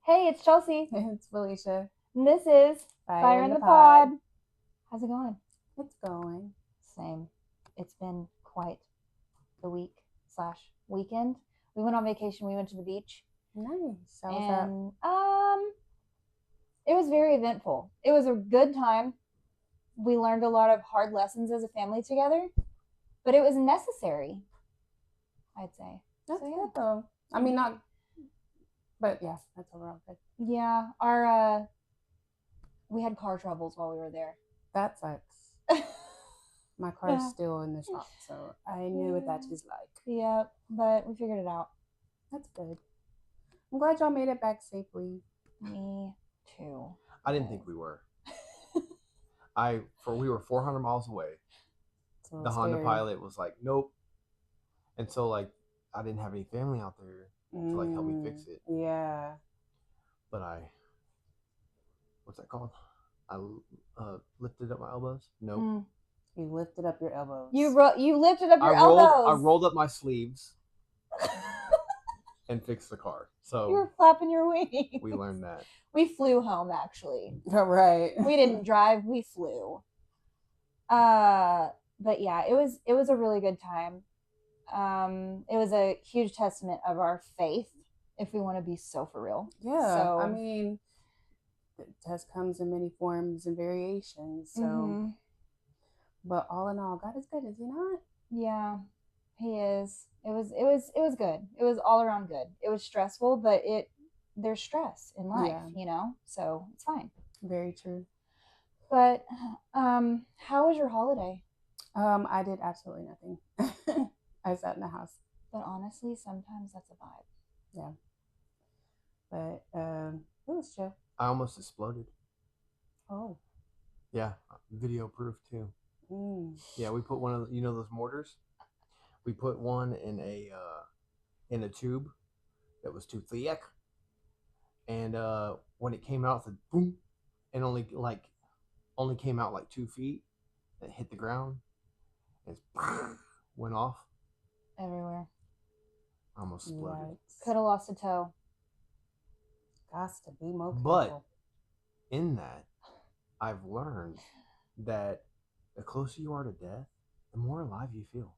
Hey, it's Chelsea. It's Felicia. And this is Fire in in the the Pod. Pod. How's it going? It's going. Same. It's been quite the week/weekend. We went on vacation. We went to the beach. Nice. How was And it was very eventful. It was a good time. We learned a lot of hard lessons as a family together, but it was necessary, I'd say. that? That's So, yeah. good though. I mean, not, but yeah, that's overall good. Yeah, we had car troubles while we were there. That sucks. My car's still in the shop, so I knew what that is like. Yeah, but we figured it out. That's good. I'm glad y'all made it back safely. Me too. I didn't think we were. We were 400 miles away. So the Honda Pilot was like, nope. And so I didn't have any family out there to help me fix it. Yeah. But what's that called? I lifted up my elbows. Nope. You lifted up your elbows. You lifted up your elbows. I rolled up my sleeves and fixed the car. So you were flapping your wings. We learned that. We flew home, actually. Right. We didn't drive. We flew. But yeah, it was a really good time. It was a huge testament of our faith, if we want to be so for real. Yeah. So, I mean, the test comes in many forms and variations. So, but all in all, God is good, is he not? Yeah, he is. It was good. It was all around good. It was stressful, but there's stress in life, so it's fine. Very true. But how was your holiday? I did absolutely nothing. I sat in the house. But honestly, sometimes that's a vibe. Yeah. But it was chill. I almost exploded. Oh. Yeah, video proof too. Yeah, we put one of those mortars. We put one in a tube that was too thick, and when it came out, the boom, and only came out like 2 feet. It hit the ground. It went off everywhere. Almost exploded. Could have lost a toe. Gots to be more careful. But in that, I've learned that the closer you are to death, the more alive you feel.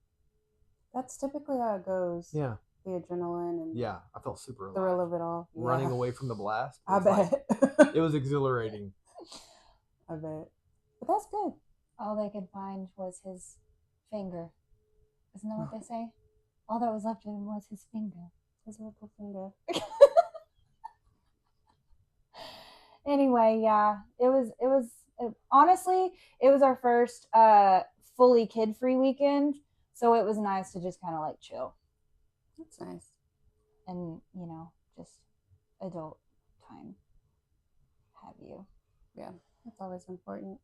That's typically how it goes. Yeah. The adrenaline and I felt super alive. Thrill of it all. Running away from the blast. I bet. It was exhilarating. I bet. But that's good. All they could find was his finger. Isn't that what they say? All that was left of him was his finger. His little finger. Anyway, yeah. Honestly, it was our first fully kid-free weekend. So it was nice to just kind of chill. That's nice. And, just adult time. Have you. Yeah, that's always important.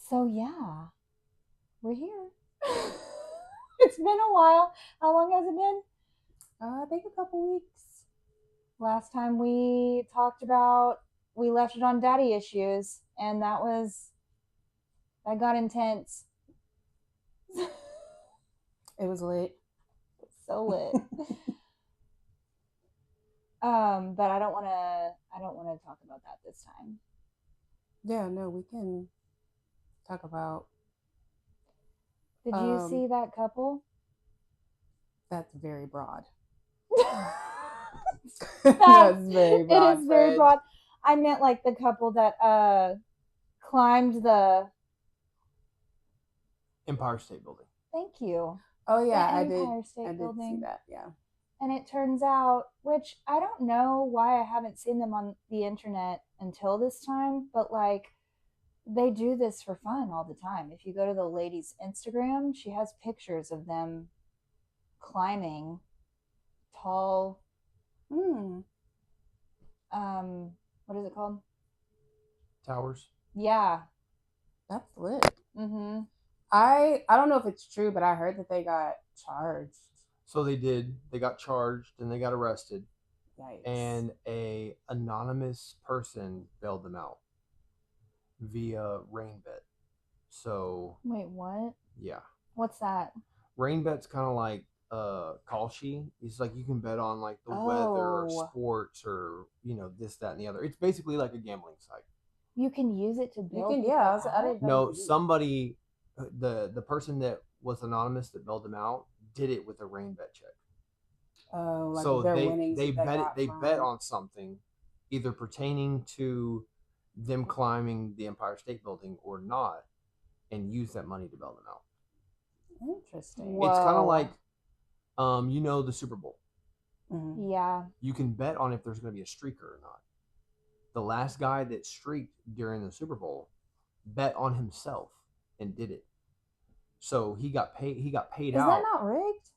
So, yeah. We're here. It's been a while. How long has it been? I think a couple weeks. Last time we talked about, we left it on daddy issues. And that got intense. It was lit. So lit. But I don't want to talk about that this time. Yeah, no, we can talk about. Did you see that couple? That's very broad. That's very broad. It is very broad. I meant the couple that climbed the Empire State Building. Thank you. Oh yeah, I did see that. Yeah. And it turns out, which I don't know why I haven't seen them on the internet until this time, but they do this for fun all the time. If you go to the lady's Instagram, she has pictures of them climbing tall. What is it called? Towers. Yeah. That's lit. Mm-hmm. I don't know if it's true, but I heard that they got charged. So they did. They got charged and they got arrested. Yikes. And a anonymous person bailed them out via RainBet. So wait, what? Yeah. What's that? RainBet's kind of like Kalshi. He's like, you can bet on like the weather or Oh. sports or this, that, and the other. It's basically like a gambling site. You can use it to You build can, people yeah. I out? didn't know you No, could use it. somebody, the person that was anonymous that bailed them out did it with a rain bet check. Oh, like So their winnings they that bet got they from... bet on something, either pertaining to them climbing the Empire State Building or not, and use that money to bail them out. Interesting. Whoa. It's kind of like, the Super Bowl. Mm-hmm. Yeah. You can bet on if there's going to be a streaker or not. The last guy that streaked during the Super Bowl bet on himself and did it. So he got paid. He got paid Is out. that not rigged?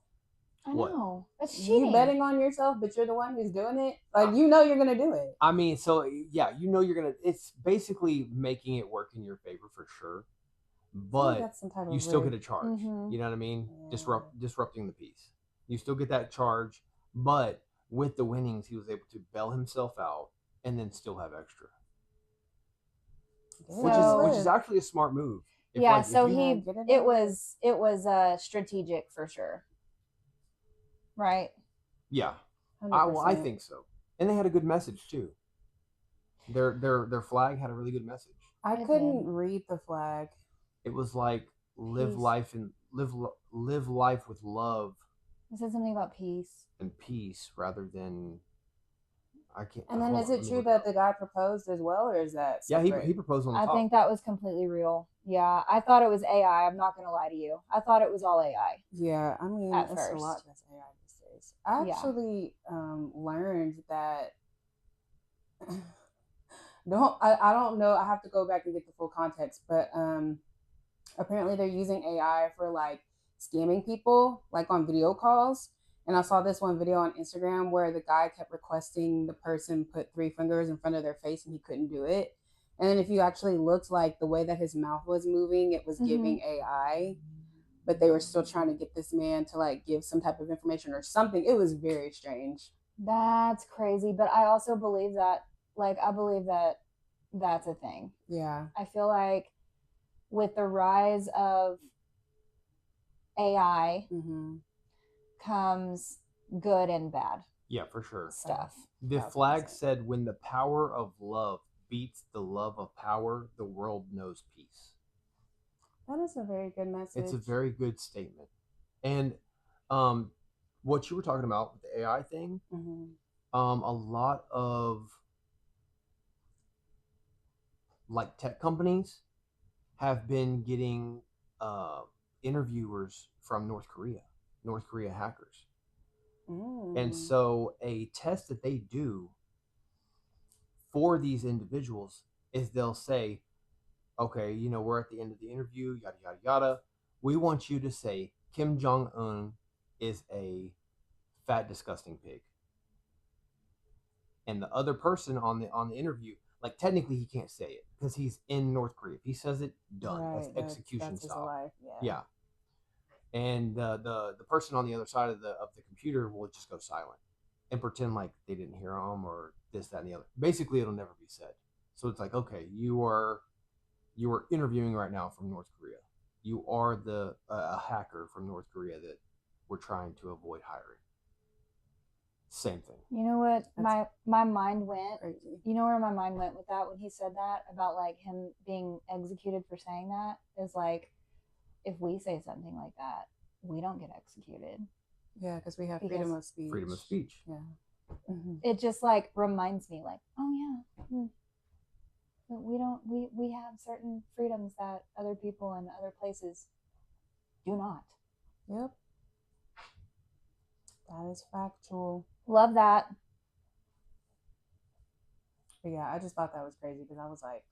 I What? know. That's cheating. You betting on yourself, but you're the one who's doing it. Like, you know you're gonna do it. I mean, so yeah, you're gonna. It's basically making it work in your favor for sure, but that's some type of you still rig. get a charge. Mhm. You know what I mean? Yeah. Disrupting the peace. You still get that charge, but with the winnings, he was able to bail himself out and then still have extra, which is actually a smart move. If, Yeah, like, so if you, it was strategic for sure. Right? Yeah. 100%. I think so. And they had a good message too. Their flag had a really good message. I It couldn't did. read the flag. It was like live Peace. life and live life with love It said something about peace. and peace rather than I can't. And then hold is on, it let me true look it that up. the guy proposed as well, or is that Yeah, separate? he proposed on the I top. think that was completely real. Yeah, I thought it was AI. I'm not going to lie to you. I thought it was all AI. Yeah, I mean, At it's a first. lot that's AI these days. I Yeah. actually learned that I don't know, I have to go back and get the full context, but apparently they're using AI for like scamming people like on video calls. And I saw this one video on Instagram where the guy kept requesting the person put 3 fingers in front of their face and he couldn't do it. And then if you actually looked, like the way that his mouth was moving, it was giving AI, but they were still trying to get this man to like give some type of information or something. It was very strange. That's crazy. But I also believe that, I believe that that's a thing. Yeah. I feel like with the rise of AI comes good and bad. Yeah, for sure. Stuff. The flag said, "When the power of love beats the love of power, the world knows peace." That is a very good message. It's a very good statement. And what you were talking about with the AI thing, a lot of like tech companies have been getting interviewers from North Korea hackers. And so a test that they do for these individuals is they'll say, okay, we're at the end of the interview, yada, yada, yada. We want you to say Kim Jong-un is a fat, disgusting pig. And the other person on the interview, like technically he can't say it because he's in North Korea. If he says it, done. Right, that's execution style. Life. Yeah. And the person on the other side of the computer will just go silent and pretend like they didn't hear him or this, that, and the other. Basically, it'll never be said. So it's like, okay, you are interviewing right now from North Korea. You are a hacker from North Korea that we're trying to avoid hiring. Same thing. You know what? My mind went. Crazy. You know where my mind went with that when he said that about like him being executed for saying that is like, if we say something like that, we don't get executed. Yeah, because we have freedom of speech. Freedom of speech. Yeah. It just like reminds me, like, oh yeah, we have certain freedoms that other people in other places do not. Yep. That is factual. Love that. But yeah, I just thought that was crazy because I was like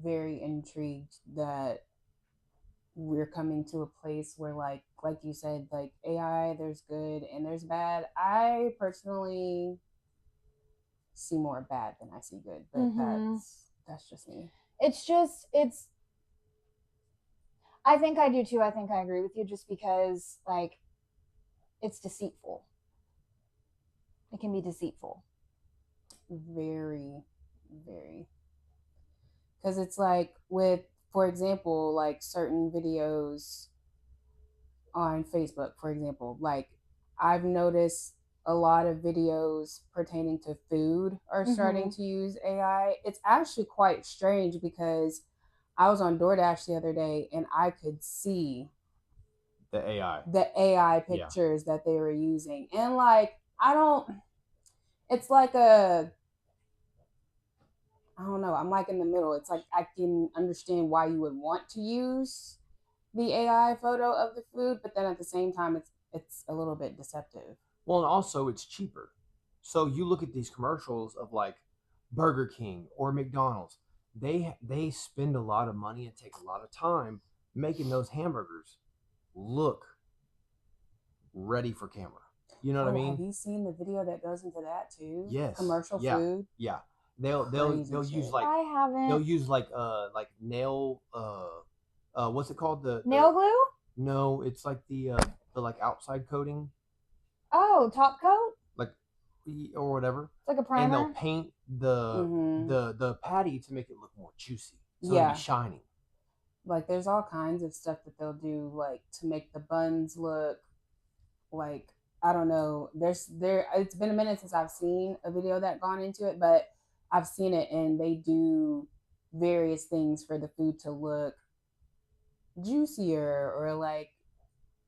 very intrigued that we're coming to a place where like you said, like AI, there's good and there's bad. I personally see more bad than I see good, but that's just me. I think I do too. I think I agree with you just because like it's deceitful. It can be deceitful. Very, very. Because it's like with, for example, like certain videos, on Facebook, for example. Like, I've noticed a lot of videos pertaining to food are starting to use AI. It's actually quite strange because I was on DoorDash the other day and I could see The AI. the AI pictures that they were using. And like, it's like I don't know, I'm like in the middle. It's like I can understand why you would want to use the AI photo of the food, but then at the same time it's a little bit deceptive. Well, and also it's cheaper. So you look at these commercials of like Burger King or McDonald's. They spend a lot of money and take a lot of time making those hamburgers look ready for camera. You know what I mean? Have you seen the video that goes into that too? Yes. Commercial food. Yeah. They'll use like I haven't. They'll use like nail what's it called, the nail glue? No, it's like the like outside coating. Oh, top coat? Like, or whatever. It's like a primer. And they'll paint the patty to make it look more juicy, so it'll be shining. Like, there's all kinds of stuff that they'll do, like to make the buns look like, I don't know. It's been a minute since I've seen a video that gone into it, but I've seen it, and they do various things for the food to look juicier or like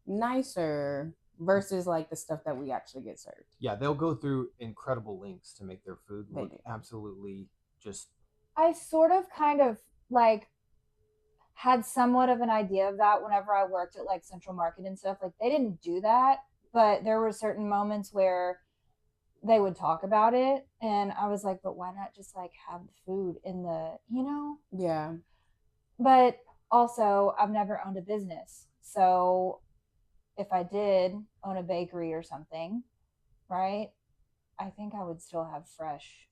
nicer versus like the stuff that we actually get served. Yeah, they'll go through incredible lengths to make their food look absolutely just. I sort of kind of like had somewhat of an idea of that whenever I worked at like Central Market and stuff. Like, they didn't do that, but there were certain moments where they would talk about it, and I was like, but why not just like have the food in the, Yeah. But also, I've never owned a business, so if I did own a bakery or something, right, I think I would still have fresh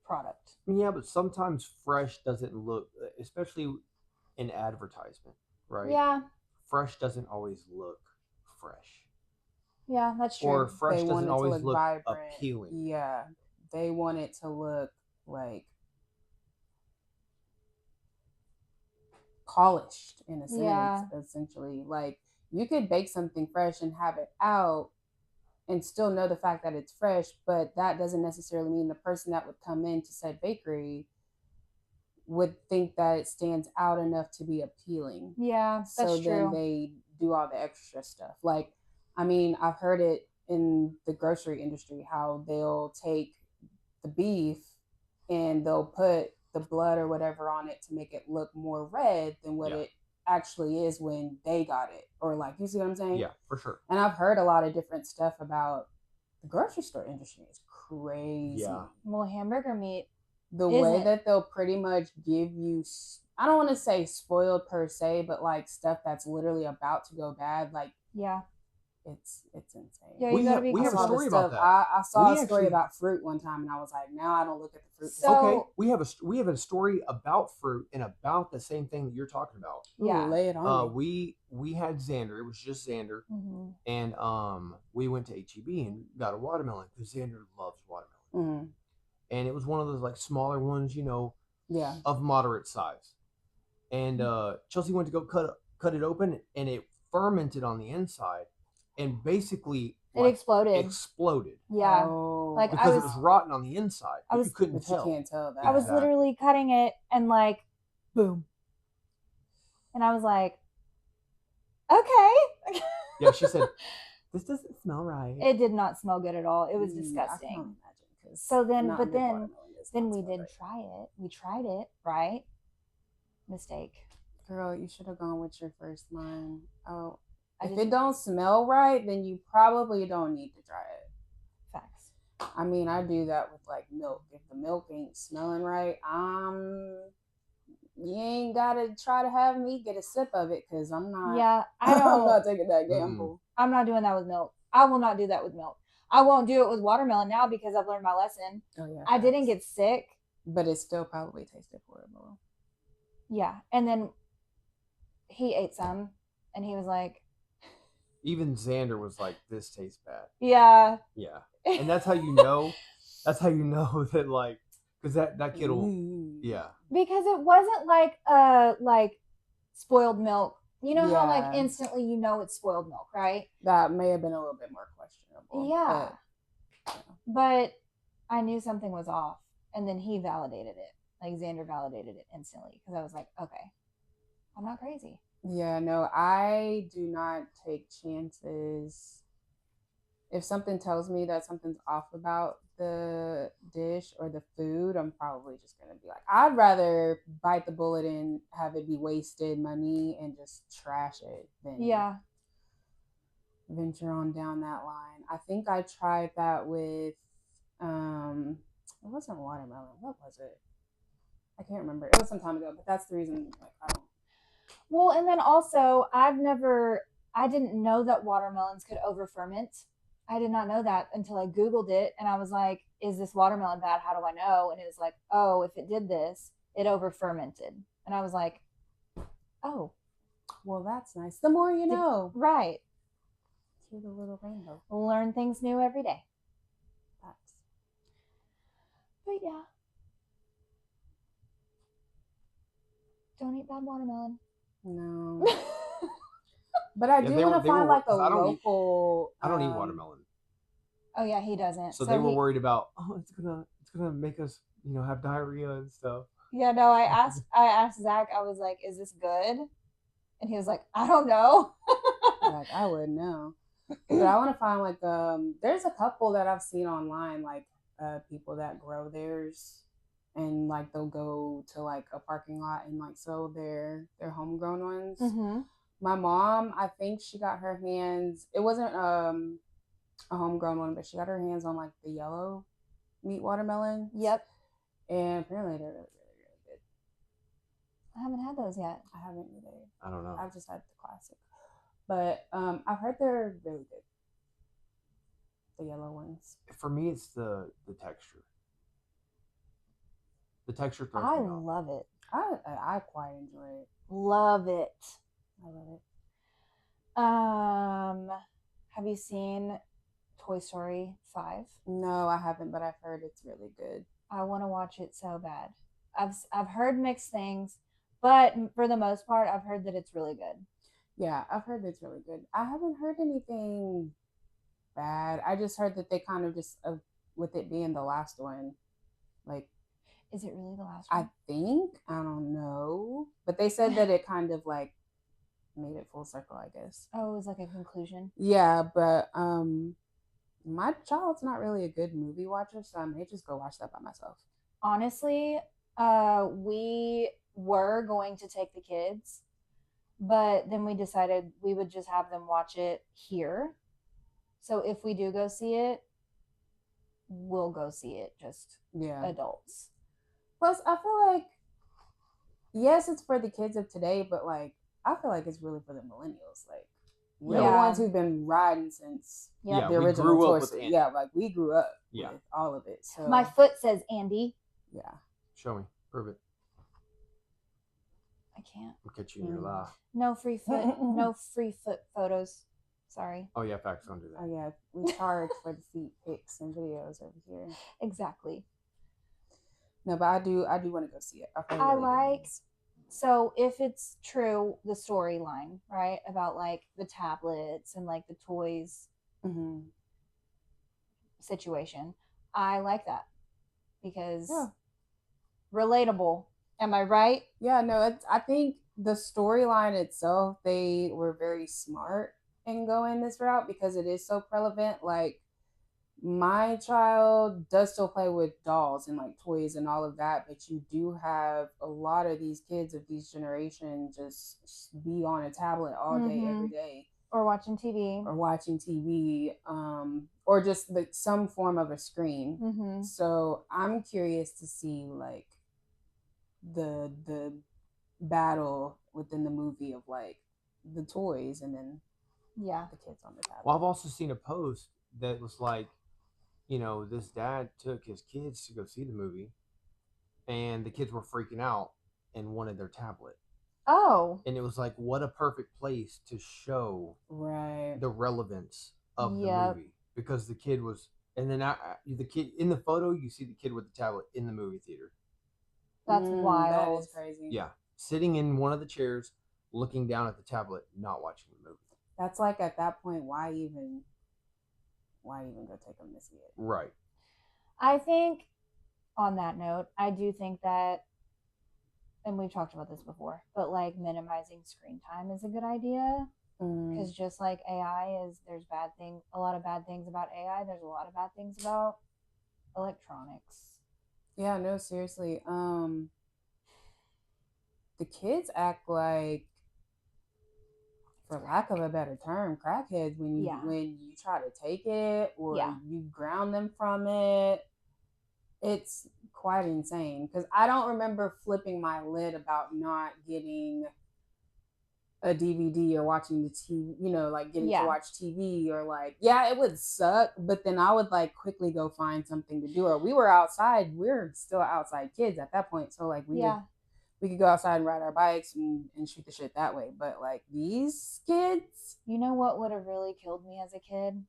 product. Yeah, but sometimes fresh doesn't look, especially in advertisement, right? Yeah. Fresh doesn't always look fresh. Yeah, that's true. Or fresh doesn't always look vibrant, appealing. Yeah. They want it to look like polished in a sense, essentially. Like, you could bake something fresh and have it out and still know the fact that it's fresh, but that doesn't necessarily mean the person that would come into said bakery would think that it stands out enough to be appealing. Yeah, that's true. So then they do all the extra stuff. Like, I mean, I've heard it in the grocery industry how they'll take the beef and they'll put the blood or whatever on it to make it look more red than what it actually is when they got it. Or like, you see what I'm saying? Yeah, for sure. And I've heard a lot of different stuff about the grocery store industry. It's crazy. Yeah. Well, hamburger meat. The way that they'll pretty much give you, I don't want to say spoiled per se, but like stuff that's literally about to go bad. Like, it's insane. Yeah, you gotta be we have a story about that. I saw a story about fruit one time, and I was like, now I don't look at the fruit. So, okay, we have a story about fruit and about the same thing that you're talking about. Yeah, lay it on. We had Xander. It was just Xander, and we went to HEB and got a watermelon because Xander loves watermelon. And it was one of those like smaller ones, of moderate size. And Chelsea went to go cut it open, and it fermented on the inside. And basically, it exploded. Yeah, like because it was rotten on the inside. You couldn't tell. You can't tell that. I was literally cutting it, and like, boom. And I was like, okay. Yeah, she said, "This doesn't smell right." It did not smell good at all. It was disgusting. I can't imagine. So then, but then we did try it. We tried it, right? Mistake. Girl, you should have gone with your first line. Oh. If it don't smell right, then you probably don't need to try it. Facts. I mean, I do that with like milk. If the milk ain't smelling right, you ain't gotta try to have me get a sip of it because I'm not. Yeah, I don't. I'm not taking that gamble. I'm not doing that with milk. I will not do that with milk. I won't do it with watermelon now because I've learned my lesson. Oh yeah. I didn't get sick, but it still probably tasted horrible. Yeah, and then he ate some, and he was like. Even Xander was like, "This tastes bad." Yeah. Yeah, and that's how you know. That's how you know that, like, because that kid will. Yeah. Because it wasn't like spoiled milk You know how like Yeah, instantly you know it's spoiled milk, right? that may have been a little bit more questionable, Yeah. but But I knew something was off, and then he validated it. Like Xander validated it instantly because I was like, okay, I'm not crazy. yeah, no, I do not take chances. If something tells me that something's off about the dish or the food, I'm probably just gonna be like, I'd rather bite the bullet and have it be wasted money and just trash it than Yeah. venture on down that line. I think I tried that with it wasn't watermelon. What was it? I can't remember. It was some time ago, but that's the reason like I don't. Well, and then also, I didn't know that watermelons could over ferment. I did not know that until I Googled it and I was like, is this watermelon bad? How do I know? And it was like, oh, if it did this, it over fermented. And I was like, oh, Well, that's nice. The more you know. Right. Through the little rainbow. Learn things new every day. That's... But yeah. Don't eat bad watermelon. No. But I do want to find like a local. I don't eat watermelon. Oh yeah, he doesn't. So they were worried about, it's gonna make us, have diarrhea and stuff. Yeah, no, I asked Zach, I was like, is this good? And he was like, I don't know. Like, I wouldn't know. But I want to find like there's a couple that I've seen online, like people that grow theirs, and like they'll go to like a parking lot and like sell their homegrown ones. Mm-hmm. My mom, I think she got her hands. It wasn't a homegrown one, but she got her hands on like the yellow meat watermelon. Yep. And apparently they're really, really, really good. I haven't had those yet. I haven't either. I don't know. I've just had the classic. But I've heard they're really good. The yellow ones. For me, it's the texture. The texture throws me off. Love it. I quite enjoy it. Love it. I love it. Have you seen Toy Story 5? No, I haven't, but I've heard it's really good. I want to watch it so bad. I've heard mixed things, but for the most part, I've heard that it's really good. Yeah, I've heard it's really good. I haven't heard anything bad. I just heard that they kind of just with it being the last one, like. Is it really the last one? I think. I don't know, but they said that it kind of like made it full circle, I guess. Oh, it was like a conclusion. Yeah, but my child's not really a good movie watcher, so I may just go watch that by myself. Honestly, we were going to take the kids, but then we decided we would just have them watch it here. So if we do go see it, we'll go see it, just adults. Plus, I feel like, yes, it's for the kids of today, but like, I feel like it's really for the millennials. Like, we're the ones who've been riding since the original Toy Story. Yeah, like we grew up with all of it. So my foot says Andy. Yeah. Show me. Prove it. I can't. I'll catch you in your lie. No free foot. No free foot photos. Sorry. Oh yeah, facts. Don't do that. Oh yeah, we charge for the feet pics and videos over here. Exactly. No, but I do want to go see it. I like. So if it's true, the storyline, right, about like the tablets and like the toys situation, I like that because relatable. Am I right? Yeah, no, I think the storyline itself, they were very smart in going this route because it is so prevalent. Like, my child does still play with dolls and like toys and all of that, but you do have a lot of these kids of these generations just be on a tablet all day, every day. Or watching TV. Or just like some form of a screen. So I'm curious to see like the battle within the movie of like the toys and then the kids on the tablet. Well, I've also seen a post that was like, this dad took his kids to go see the movie and the kids were freaking out and wanted their tablet. Oh. And it was like, what a perfect place to show the relevance of the movie. Because the kid was, and then the kid in the photo, you see the kid with the tablet in the movie theater. That's wild. That is crazy. Yeah. Sitting in one of the chairs, looking down at the tablet, not watching the movie. That's like at that point, why even go take them to see it? Right. I think on that note, I do think that, and we've talked about this before, but like minimizing screen time is a good idea. Because just like AI is, there's a lot of bad things about AI. There's a lot of bad things about electronics. Yeah, no, seriously. The kids act like, for lack of a better term, crackheads when you try to take it or you ground them from it. It's quite insane because I don't remember flipping my lid about not getting a DVD or watching the TV, like getting to watch TV or like, it would suck, but then I would like quickly go find something to do. Or we were outside, we're still outside kids at that point. So like we could go outside and ride our bikes and shoot the shit that way. But like these kids. You know what would have really killed me as a kid?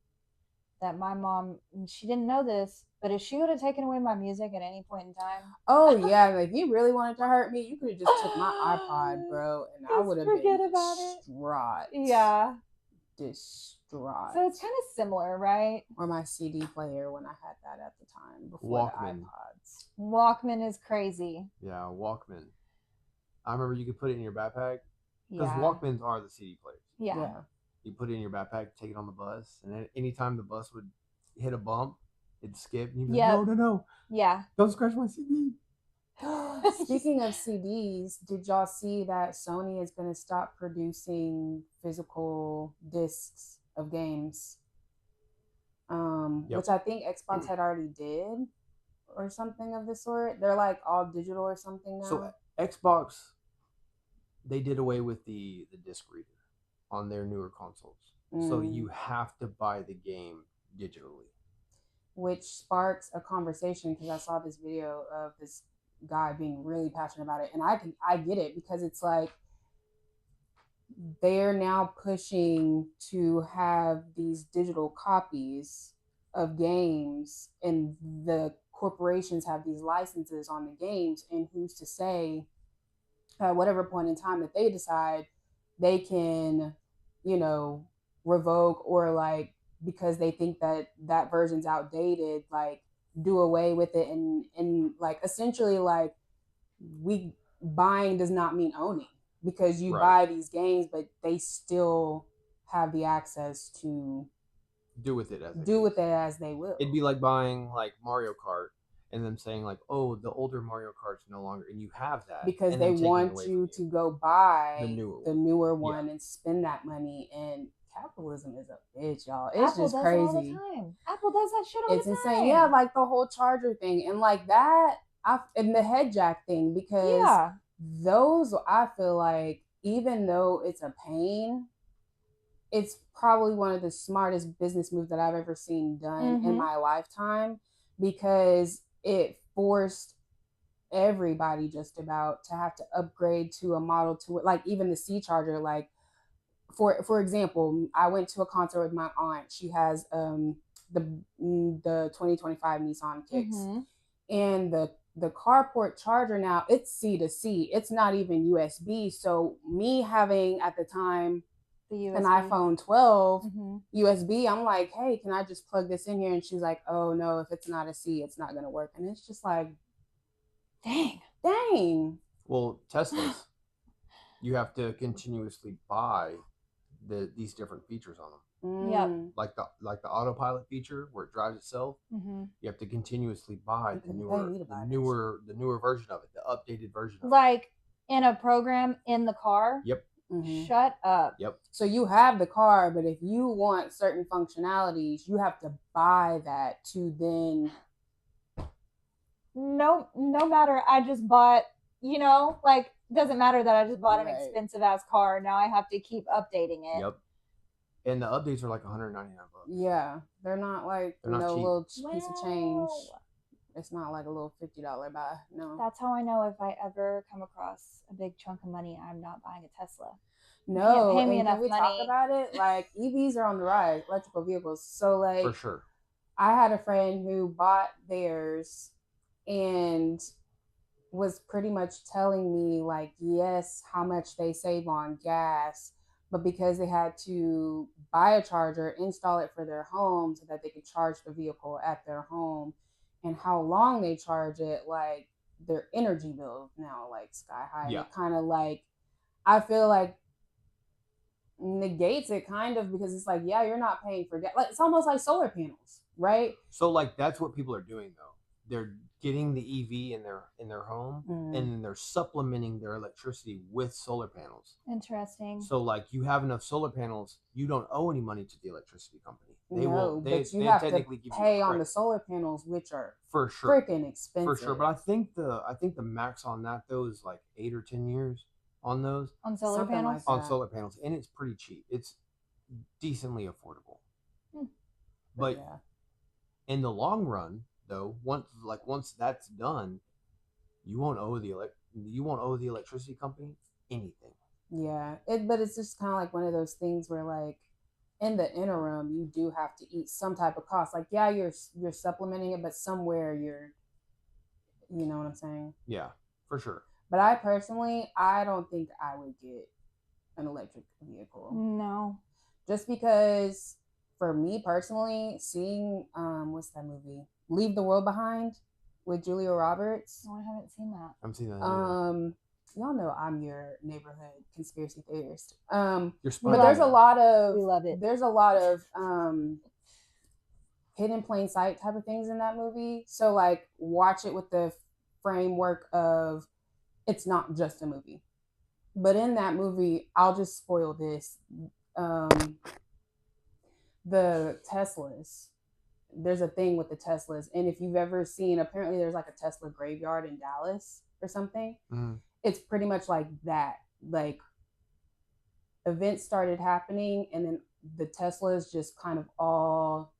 That my mom, she didn't know this, but if she would have taken away my music at any point in time. Oh yeah, like if you really wanted to hurt me, you could have just took my iPod, bro, and I would have been distraught. Yeah. Distraught. So it's kind of similar, right? Or my CD player when I had that at the time before Walkman. the iPods. Walkman is crazy. Yeah, Walkman. I remember you could put it in your backpack because Walkmans are the CD players. Yeah. You put it in your backpack, take it on the bus, and then anytime the bus would hit a bump, it'd skip. And you'd be like, no. Yeah. Don't scratch my CD. Speaking of CDs, did y'all see that Sony is going to stop producing physical discs of games? Which I think Xbox had already did or something of the sort. They're like all digital or something now. So Xbox, they did away with the disc reader on their newer consoles. So you have to buy the game digitally. Which sparks a conversation because I saw this video of this guy being really passionate about it. And I get it because it's like they're now pushing to have these digital copies of games and the corporations have these licenses on the games, and who's to say at whatever point in time that they decide they can, revoke or like because they think that version's outdated, like do away with it and like essentially like buying does not mean owning because you buy these games, but they still have the access to do with it as they will. It'd be like buying like Mario Kart and them saying like, oh, the older Mario Kart's no longer, and you have that because they want you to go buy the newer one and spend that money. And capitalism is a bitch, y'all. It's Apple just does crazy. It all the time. Apple does that shit all the time. It's insane. Yeah, like the whole charger thing and like that, and the head jack thing, because those I feel like even though it's a pain, it's probably one of the smartest business moves that I've ever seen done in my lifetime, because it forced everybody just about to have to upgrade to a model to it. Like even the C charger, like for example, I went to a concert with my aunt. She has the 2025 Nissan Kicks, and the carport charger now, it's C to C. It's not even USB. So me having at the time an iPhone 12 USB, I'm like, hey, can I just plug this in here? And she's like, oh no, if it's not a C, it's not gonna work. And it's just like, dang. Well, Teslas, you have to continuously buy these different features on them. Like the autopilot feature where it drives itself. You have to continuously buy the newer version of it, the updated version of it. Like in a program in the car. Yep. Shut up. Yep. So you have the car, but if you want certain functionalities, you have to buy that to then. No matter. I just bought, like, doesn't matter that I just bought an expensive ass car. Now I have to keep updating it. Yep. And the updates are like $199. Yeah. They're not like little piece of change. It's not like a little $50 buy. No. That's how I know if I ever come across a big chunk of money, I'm not buying a Tesla. No, pay me enough money. Talk about it. Like EVs are on the rise, electrical vehicles. So like, for sure. I had a friend who bought theirs, and was pretty much telling me like, yes, how much they save on gas, but because they had to buy a charger, install it for their home so that they could charge the vehicle at their home, and how long they charge it, like their energy bill now like sky high. And Yeah. it kind of like, I feel like negates it kind of, because it's like, yeah, you're not paying for gas. Like it's almost like solar panels, right? So like that's what people are doing though. They're getting the EV in their home, and then they're supplementing their electricity with solar panels. Interesting. So like you have enough solar panels, you don't owe any money to the electricity company. They will. But you have to pay on the solar panels, which are for sure freaking expensive. For sure. But I think the max on that though is like 8 or 10 years on those. On solar panels? Like on solar panels, and it's pretty cheap. It's decently affordable. But in the long run, though, once that's done, you won't owe the electricity company anything. Yeah, but it's just kind of like one of those things where, like, in the interim, you do have to eat some type of cost. Like, yeah, you're supplementing it, but somewhere you know what I'm saying? Yeah, for sure. But I personally, I don't think I would get an electric vehicle. No. Just because, for me personally, seeing what's that movie? Leave the World Behind with Julia Roberts. No, I haven't seen that. I haven't seen that either. Y'all know I'm your neighborhood conspiracy theorist. But there's a lot of, we love it. There's a lot of hidden plain sight type of things in that movie. So like, watch it with the framework of it's not just a movie. But in that movie, I'll just spoil this. The Teslas. There's a thing with the Teslas, and if you've ever seen, apparently there's like a Tesla graveyard in Dallas or something. It's pretty much like that. Like, events started happening, and then the Teslas just kind of all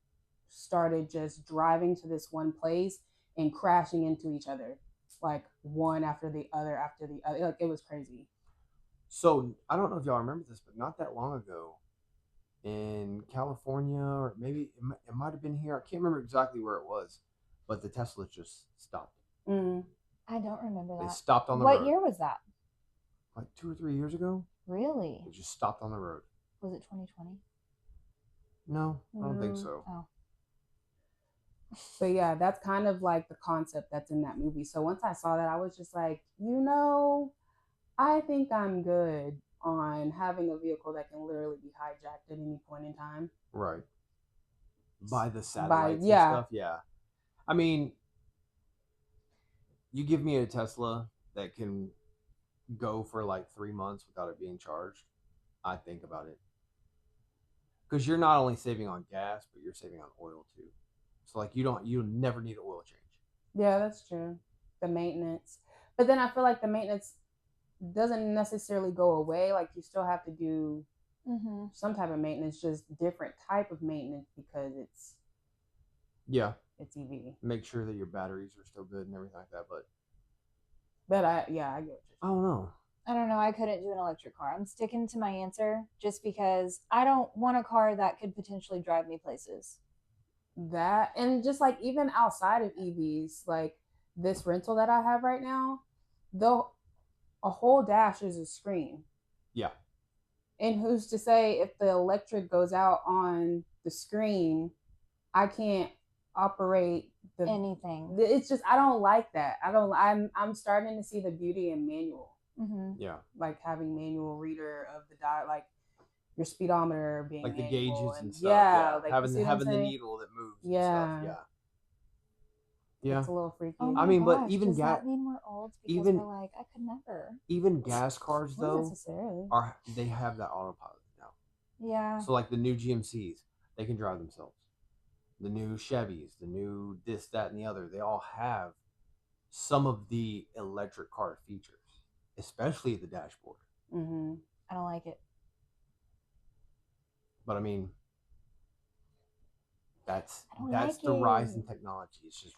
started just driving to this one place and crashing into each other, like one after the other after the other. Like, it was crazy. So I don't know if y'all remember this, but not that long ago in California, or maybe it might have been here. I can't remember exactly where it was, but the Teslas just stopped. I don't remember that. They stopped on the road. What year was that? Like 2 or 3 years ago. Really? They just stopped on the road. Was it 2020? No, I don't think so. Oh. But yeah, that's kind of like the concept that's in that movie. So once I saw that, I was just like, I think I'm good on having a vehicle that can literally be hijacked at any point in time. Right. By the satellites and stuff. Yeah. I mean, you give me a Tesla that can go for like 3 months without it being charged, I think about it. Because you're not only saving on gas, but you're saving on oil too. So like you never need an oil change. Yeah, that's true. The maintenance. But then I feel like the maintenance doesn't necessarily go away. Like, you still have to do some type of maintenance, just different type of maintenance, because it's EV. Make sure that your batteries are still good and everything like that. But I get what you're saying. I don't know. I couldn't do an electric car. I'm sticking to my answer just because I don't want a car that could potentially drive me places. That, and just like even outside of EVs, like this rental that I have right now, though, a whole dash is a screen. Yeah. And who's to say if the electric goes out on the screen, I can't operate anything. It's just, I don't like that. I'm starting to see the beauty in manual. Yeah. Like having manual reader of the dial, like your speedometer being like the manual gauges and stuff. Yeah. Like having the needle that moves. Yeah. And stuff. Yeah. It's a little freaky. Oh I mean, gosh, but even does that mean we're old? Because we're like, I could never. Even gas cars though, Not necessarily. they have that autopilot now. Yeah. So like the new GMCs, they can drive themselves. The new Chevys, the new this, that, and the other, they all have some of the electric car features, especially the dashboard. I don't like it. But I mean, that's like the rise in technology. It's just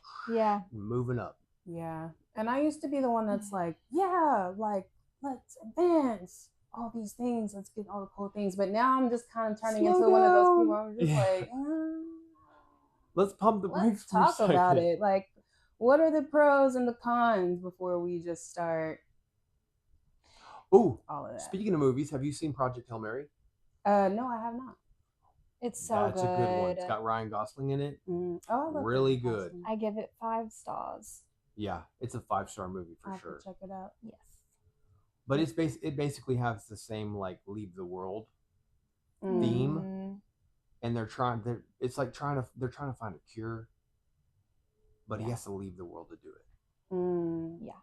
moving up. Yeah. And I used to be the one that's like, yeah, like, let's advance all these things. Let's get all the cool things. But now I'm just kind of turning into one of those people. I'm just like, let's pump the brakes. Let's talk about it. Like, What are the pros and the cons before we just start Oh, all of that? speaking of movies, have you seen Project Hail Mary? No, I have not. It's so That's good. a good one. It's got Ryan Gosling in it. Oh, I love Really Ryan good. Gosling. I give it 5 stars. Yeah, it's a 5-star movie I for have sure. to check it out. Yes. But it basically has the same like Leave the World Mm. theme, and they're trying to find a cure, but he has to leave the world to do it. Yeah.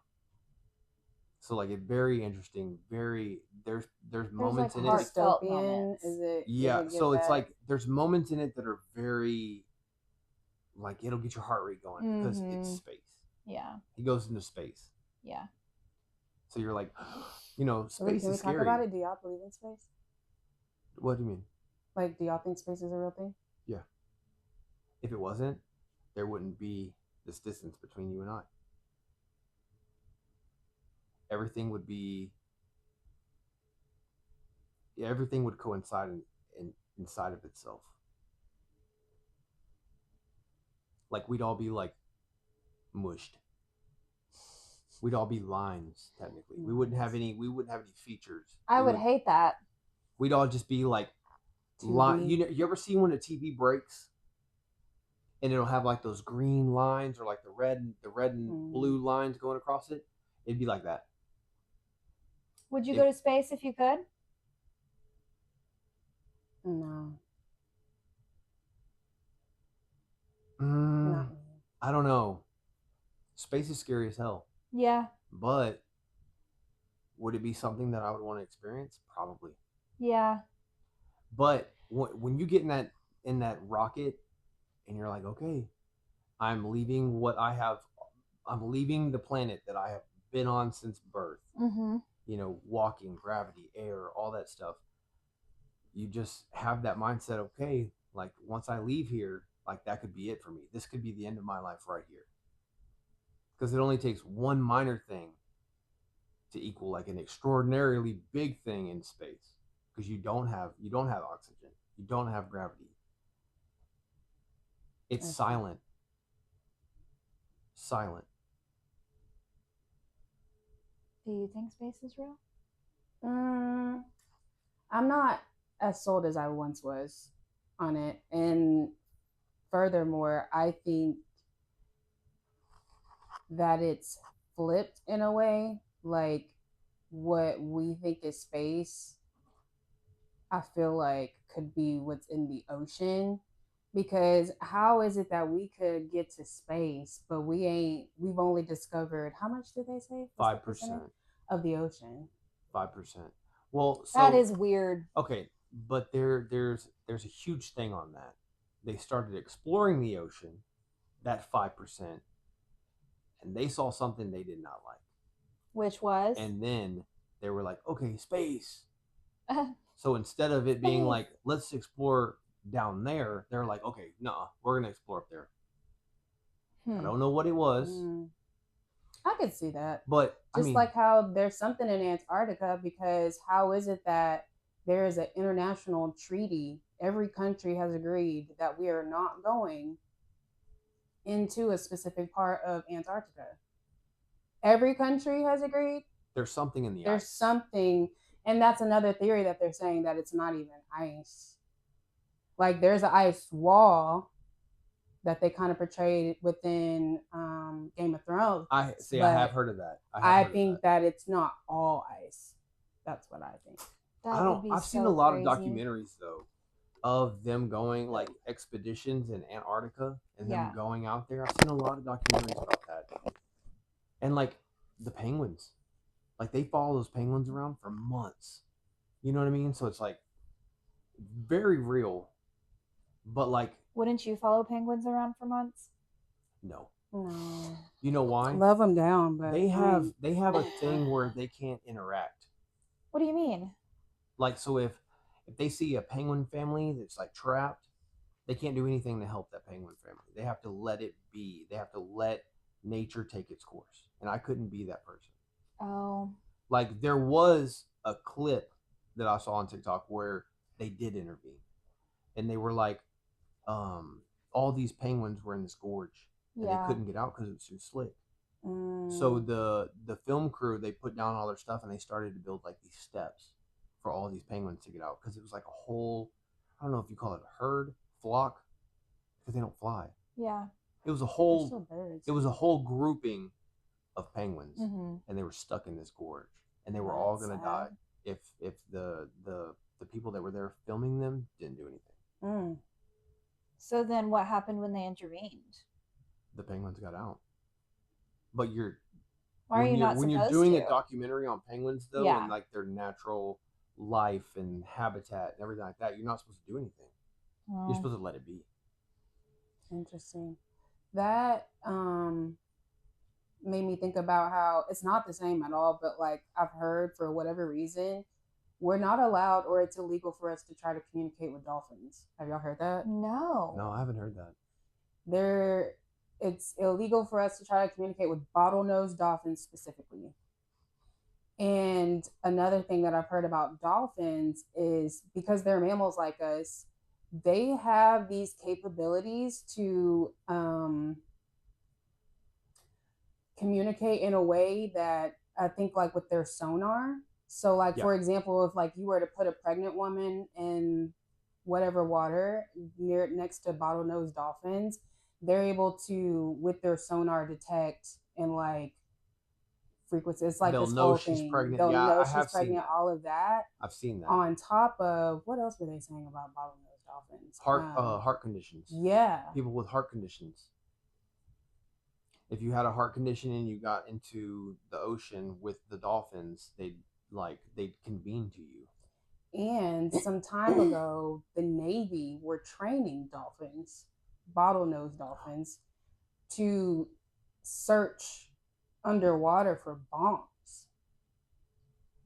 So like it's very interesting. There's moments like in it. heartfelt Dystopian? moments. Is it? Yeah, does it so give it's that- like there's moments in it that are very like it'll get your heart rate going because it's space. Yeah. He goes into space. Yeah. So you're like, you know, Can we space is talk scary. about it? Do y'all believe in space? What do you mean? Like, do y'all think space is a real thing? Yeah. If it wasn't, there wouldn't be this distance between you and I. Everything would coincide inside of itself. Like we'd all be like mushed. We'd all be lines technically. We wouldn't have any features. I would hate that. We'd all just be like line. You ever see when a TV breaks and it'll have like those green lines or like the red and blue lines going across it? It'd be like that. Would you go to space if you could? No. I don't know. Space is scary as hell. Yeah. But would it be something that I would want to experience? Probably. Yeah. But when you get in that rocket and you're like, okay, I'm leaving I'm leaving the planet that I have been on since birth. Mm-hmm. You know, walking, gravity, air, all that stuff. You just have that mindset, okay, like once I leave here, like that could be it for me. This could be the end of my life right here. Because it only takes one minor thing to equal like an extraordinarily big thing in space. Because you don't have oxygen. You don't have gravity. It's silent. Silent. Do you think space is real? I'm not as sold as I once was on it. And furthermore, I think that it's flipped in a way. Like what we think is space, I feel like could be what's in the ocean. Because how is it that we could get to space, but we've only discovered, how much did they say? 5% of the ocean. 5%. Well, so that is weird. Okay, but there's a huge thing on that. They started exploring the ocean, that 5%, and they saw something they did not like. Which was? And then they were like, okay, space. So instead of it being like, let's explore down there, they're like, okay, no, we're gonna explore up there. I don't know what it was. I could see that. But just like how there's something in Antarctica, because how is it that there is an international treaty? Every country has agreed that we are not going into a specific part of Antarctica. Every country has agreed. There's something in the ice. There's something, and that's another theory that they're saying, that it's not even ice. Like there's an ice wall that they kind of portrayed within Game of Thrones. I have heard of that. I think that it's not all ice. That's what I think. I've seen a lot of documentaries though of them going like expeditions in Antarctica and them going out there. I've seen a lot of documentaries about that. And like the penguins, like they follow those penguins around for months. You know what I mean? So it's like very real. But like, wouldn't you follow penguins around for months? No. No. You know why? Love them down, but they have a thing where they can't interact. What do you mean? Like, so if they see a penguin family that's like trapped, they can't do anything to help that penguin family. They have to let it be. They have to let nature take its course. And I couldn't be that person. Oh. Like there was a clip that I saw on TikTok where they did intervene. And they were like, all these penguins were in this gorge and they couldn't get out because it was too slick. So the film crew, they put down all their stuff and they started to build like these steps for all these penguins to get out, because it was like a whole, I don't know if you call it a herd, flock, because they don't fly. Yeah. It was a whole grouping of penguins, Mm-hmm. and they were stuck in this gorge, and they were all gonna die if the people that were there filming them didn't do anything. So then what happened when they intervened? The penguins got out. But when you're doing a documentary on penguins though, and like their natural life and habitat and everything like that, you're not supposed to do anything. You're supposed to let it be. Interesting. That made me think about how it's not the same at all, but like I've heard for whatever reason, we're not allowed, or it's illegal for us to try to communicate with dolphins. Have y'all heard that? No, I haven't heard that. It's illegal for us to try to communicate with bottlenose dolphins specifically. And another thing that I've heard about dolphins is because they're mammals like us, they have these capabilities to communicate in a way that I think like with their sonar. So like, for example, if like you were to put a pregnant woman in whatever water next to bottlenose dolphins, they're able to, with their sonar, detect and like frequency. It's like they'll this know whole she's thing. Pregnant. They'll yeah, know I she's have pregnant. Seen that. All of that. I've seen that. On top of what else were they saying about bottlenose dolphins? Heart conditions. Yeah. People with heart conditions. If you had a heart condition and you got into the ocean with the dolphins, they'd convene to you. And some time ago, the Navy were training dolphins, bottlenose dolphins, to search underwater for bombs.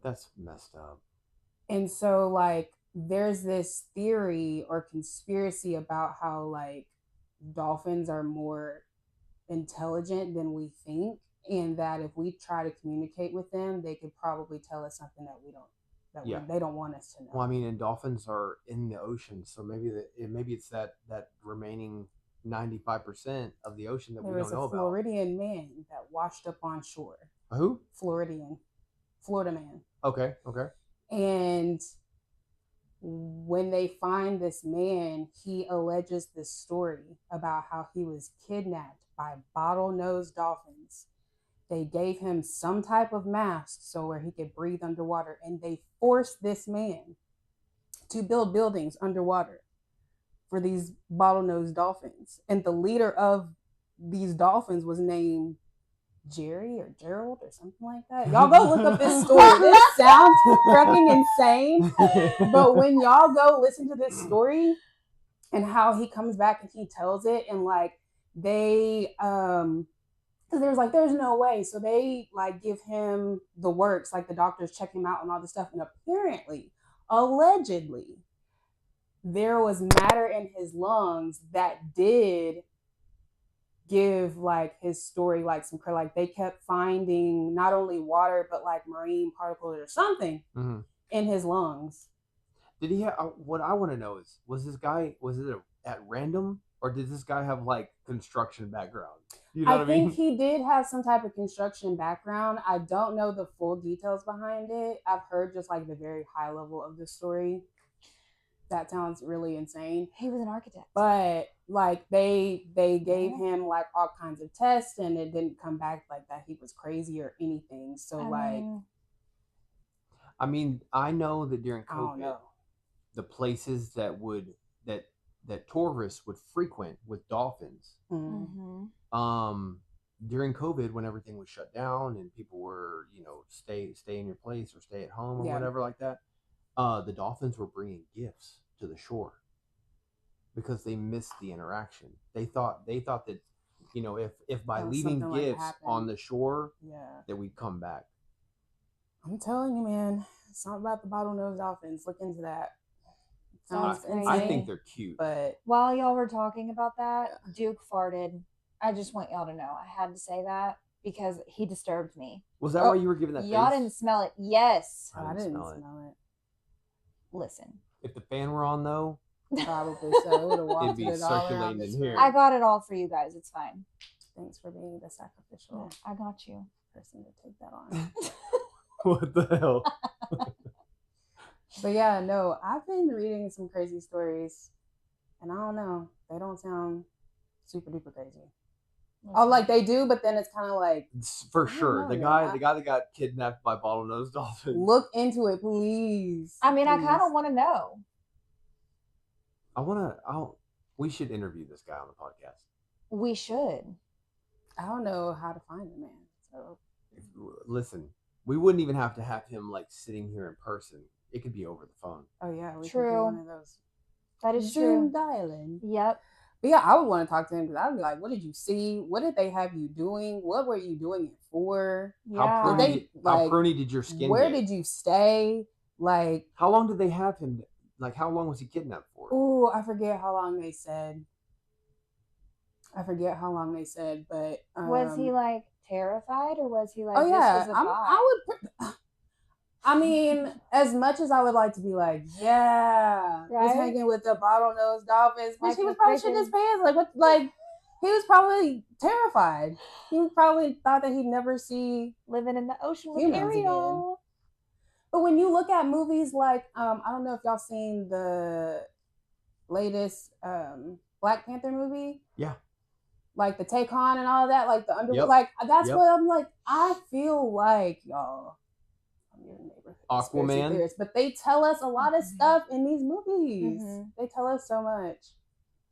That's messed up. And so, like, there's this theory or conspiracy about how, like, dolphins are more intelligent than we think, and that if we try to communicate with them, they could probably tell us something that we don't. They don't want us to know. Well, I mean, and dolphins are in the ocean, so maybe it's that remaining 95% of the ocean that we don't know about. There was a Floridian man that washed up on shore. Who? Florida man. Okay. And when they find this man, he alleges this story about how he was kidnapped by bottlenose dolphins. They gave him some type of mask so where he could breathe underwater, and they forced this man to build buildings underwater for these bottlenose dolphins. And the leader of these dolphins was named Jerry or Gerald or something like that. Y'all go look up this story. This sounds fucking insane. But when y'all go listen to this story and how he comes back and he tells it, and like they because there's no way. So they like give him the works, like the doctors check him out and all this stuff. And apparently, allegedly, there was matter in his lungs that did give like his story like some credit. Like they kept finding not only water but like marine particles or something in his lungs. Did he have? What I want to know is, was it at random, or did this guy have like construction background? You know I think he did have some type of construction background. I don't know the full details behind it. I've heard just like the very high level of the story. That sounds really insane. He was an architect. But like they gave him like all kinds of tests, and it didn't come back like that he was crazy or anything. So I mean, I know that during COVID, the places that tourists would frequent with dolphins, during COVID, when everything was shut down and people were, stay in your place or stay at home or whatever like that, the dolphins were bringing gifts to the shore because they missed the interaction. They thought that, if by leaving gifts on the shore, that we'd come back. I'm telling you, man, it's not about the bottlenose dolphins. Look into that. I think they're cute. But while y'all were talking about that, Duke farted. I just want y'all to know. I had to say that because he disturbed me. Was that why you were giving that y'all face? Didn't smell it. Yes. I didn't smell it. Listen. If the fan were on, though, probably so. It would have walked it'd be circulating in here. I got it all for you guys. It's fine. Thanks for being the sacrificial I got you. person to take that on. What the hell? But yeah, no, I've been reading some crazy stories, and I don't know, they don't sound super duper crazy. Oh, like they do, but then it's kind of like for sure know, the guy that got kidnapped by bottlenose dolphins. Look into it, please. I mean, please. I kind of want to know. We should interview this guy on the podcast. We should. I don't know how to find the man. So listen, we wouldn't even have to have him like sitting here in person. It could be over the phone. Oh yeah, we true. could do one of those. That is Zoom true. dialing. Yep. But yeah, I would want to talk to him because I would be like, "What did you see? What did they have you doing? What were you doing it for? Yeah. How pruny did your skin Where get? did you stay? Like, how long did they have him? Like, how long was he kidnapped for? Oh, I forget how long they said. But was he like terrified, or was he like? Oh yeah, this was a vibe? I would. I mean, as much as I would like to be like, yeah, right? Just hanging with the bottlenose dolphins, but Like he was probably shitting his pants. Like what? Like he was probably terrified. He probably thought that he'd never see living in the ocean with humans Ariel. again. But when you look at movies like, I don't know if y'all seen the latest Black Panther movie. Yeah. Like the Take On and all of that, like the underworld. Like that's what I'm like. I feel like y'all. Aquaman. But they tell us a lot of stuff in these movies. They tell us so much.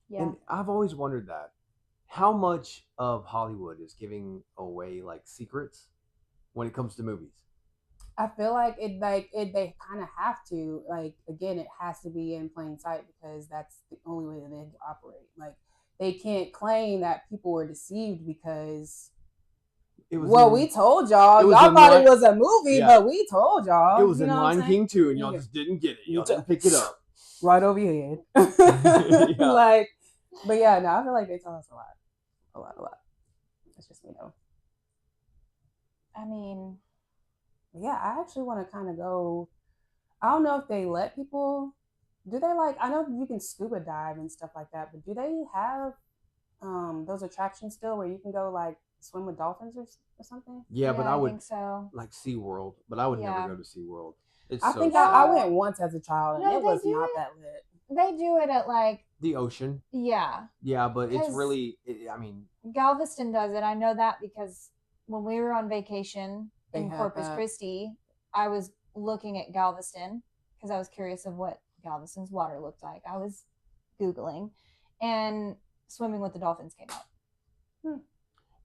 Yeah. And I've always wondered that. How much of Hollywood is giving away like secrets when it comes to movies? I feel like they kind of have to. Like again, it has to be in plain sight because that's the only way that they operate. Like they can't claim that people were deceived because we told y'all. Y'all thought it was a movie, but we told y'all. It was in Lion King 2, and y'all just didn't get it. Y'all didn't pick it up. Right over your head. Like, but yeah, no, I feel like they tell us a lot. That's just me though. I mean, yeah, I actually want to kind of go. I don't know if they let people. Do they like? I know you can scuba dive and stuff like that, but do they have those attractions still where you can go like swim with dolphins or something? Yeah, but I would think so. Like SeaWorld, but I would never go to SeaWorld. I think I went once as a child and it was not that lit. They do it at like the ocean. Yeah. Yeah, but it's really, I mean, Galveston does it. I know that because when we were on vacation in Corpus Christi, I was looking at Galveston because I was curious of what Galveston's water looked like. I was Googling, and swimming with the dolphins came out.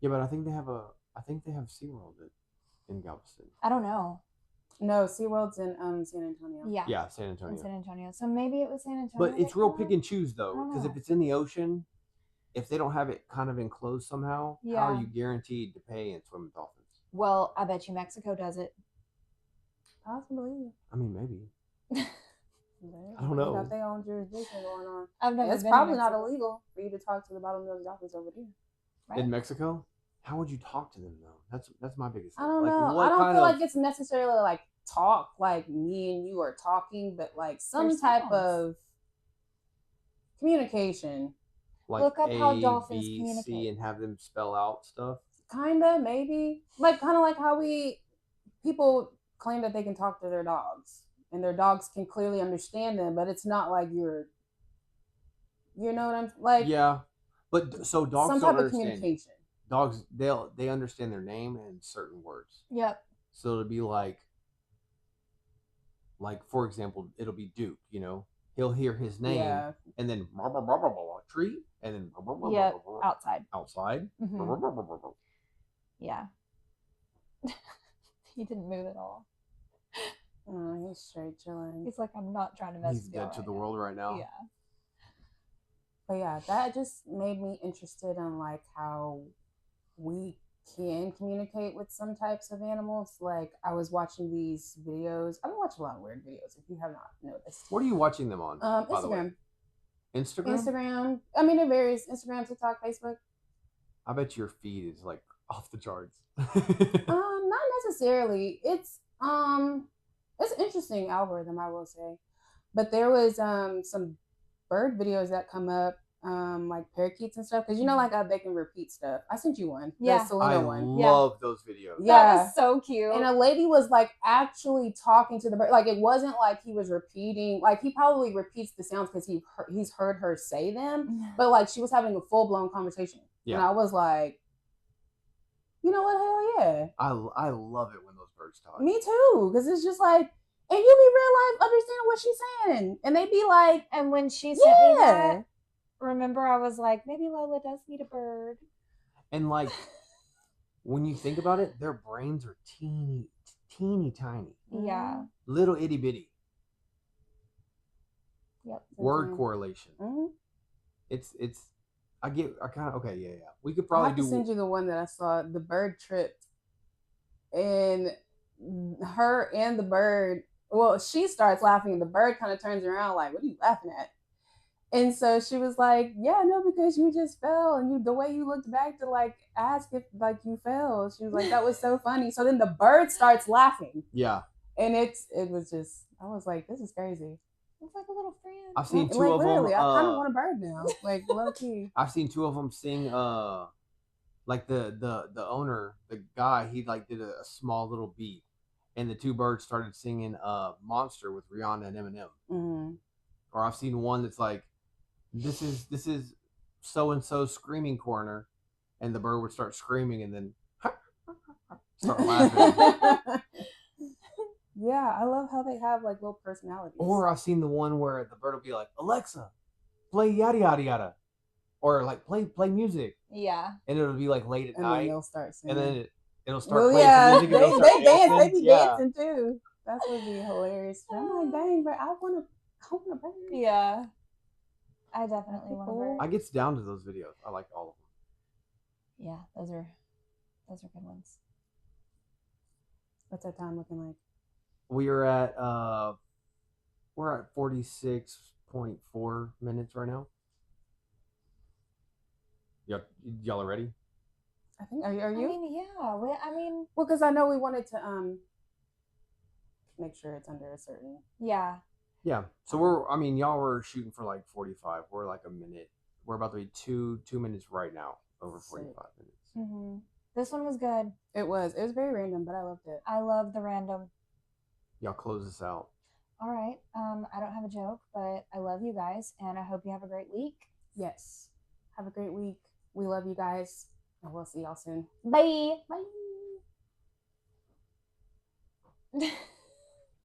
Yeah, but I think they have SeaWorld in Galveston. I don't know. No, SeaWorld's in San Antonio. Yeah, San Antonio. In San Antonio. So maybe it was San Antonio. But it's real pick and choose though, because if it's in the ocean, if they don't have it kind of enclosed somehow, how are you guaranteed to pay and swim with dolphins? Well, I bet you Mexico does it. Possibly. I mean, maybe. I don't know. They got their own jurisdiction going on. I've never it's probably not illegal for you to talk to the bottlenose dolphins over here. Right? In Mexico? How would you talk to them though? That's my biggest thing. I don't know. I don't feel like it's necessarily like talk like me and you are talking, but like some type of communication. Like look up how dolphins communicate and have them spell out stuff. Kinda, maybe. Like kind of like how people claim that they can talk to their dogs and their dogs can clearly understand them, but it's not like you know what I'm like. Yeah, but so dogs some don't type of understand. Communication. Dogs, they understand their name and certain words. Yep. So it'll be like for example, it'll be Duke. You know, he'll hear his name and then tree and then outside. Mm-hmm. Yeah. He didn't move at all. Oh, he's straight chilling. He's like, I'm not trying to mess. He's dead to the world right now. Yeah. But yeah, that just made me interested in like how we can communicate with some types of animals. Like I was watching these videos. I've been watching a lot of weird videos. If you have not noticed, what are you watching them on? Instagram. Instagram. I mean, it varies. Instagram, TikTok, Facebook. I bet your feed is like off the charts. Not necessarily. It's an interesting algorithm, I will say. But there was some bird videos that come up like parakeets and stuff, because like they can repeat stuff. I sent you one. Yeah. The Selena one. Love those videos. That was so cute. And a lady was like actually talking to the bird. Like it wasn't like he was repeating. Like he probably repeats the sounds because he's heard her say them. But like she was having a full blown conversation. Yeah. And I was like, you know what? Hell yeah. I love it when those birds talk. Me too, because it's just like, and you be real life understanding what she's saying, and they be like, and when she sent me that, remember I was like, maybe Lola does need a bird. And like, when you think about it, their brains are teeny tiny. Yeah. Little itty bitty. Yep. Word correlation. Mm-hmm. It's. I kind of okay. Yeah. We could probably do. Send you the one that I saw. The bird tripped, and her and the bird. Well, she starts laughing, and the bird kind of turns around like, "What are you laughing at?" And so she was like, "Yeah, no, because you just fell, and the way you looked back to like ask if like you fell." She was like, "That was so funny." So then the bird starts laughing. Yeah. And it was just, I was like, "This is crazy." It's like a little friend. I've seen two like, of literally, them. I kind of want a bird now, like low key. I've seen two of them sing. Like the owner, the guy, he like did a small little beat, and the two birds started singing "Monster" with Rihanna and Eminem. Mm-hmm. Or I've seen one that's like, this is so and so screaming corner, and the bird would start screaming and then start laughing. Yeah, I love how they have like little personalities. Or I've seen the one where the bird will be like, Alexa, play yada yada yada, or like play music. Yeah. And it'll be like late at and night. Then they'll start singing. And then it'll start playing some music. They start dance. They be yeah. dancing too. That would be hilarious. I'm like, dang, but I want a bird. Yeah. I definitely want a bird. I get down to those videos. I like all of them. Yeah, those are good ones. What's our time looking like? We're at 46.4 minutes right now. Y'all are ready? I think. Are you? I mean, yeah. Well, because I know we wanted to make sure it's under a certain. Yeah. Yeah. So y'all were shooting for like 45. We're like a minute. We're about to be 2 minutes right now. Over 45 minutes. Mm-hmm. This one was good. It was very random, but I loved it. I love the random. Y'all close this out. All right. I don't have a joke, but I love you guys, and I hope you have a great week. Yes. Have a great week. We love you guys, and we'll see y'all soon. Bye. Bye.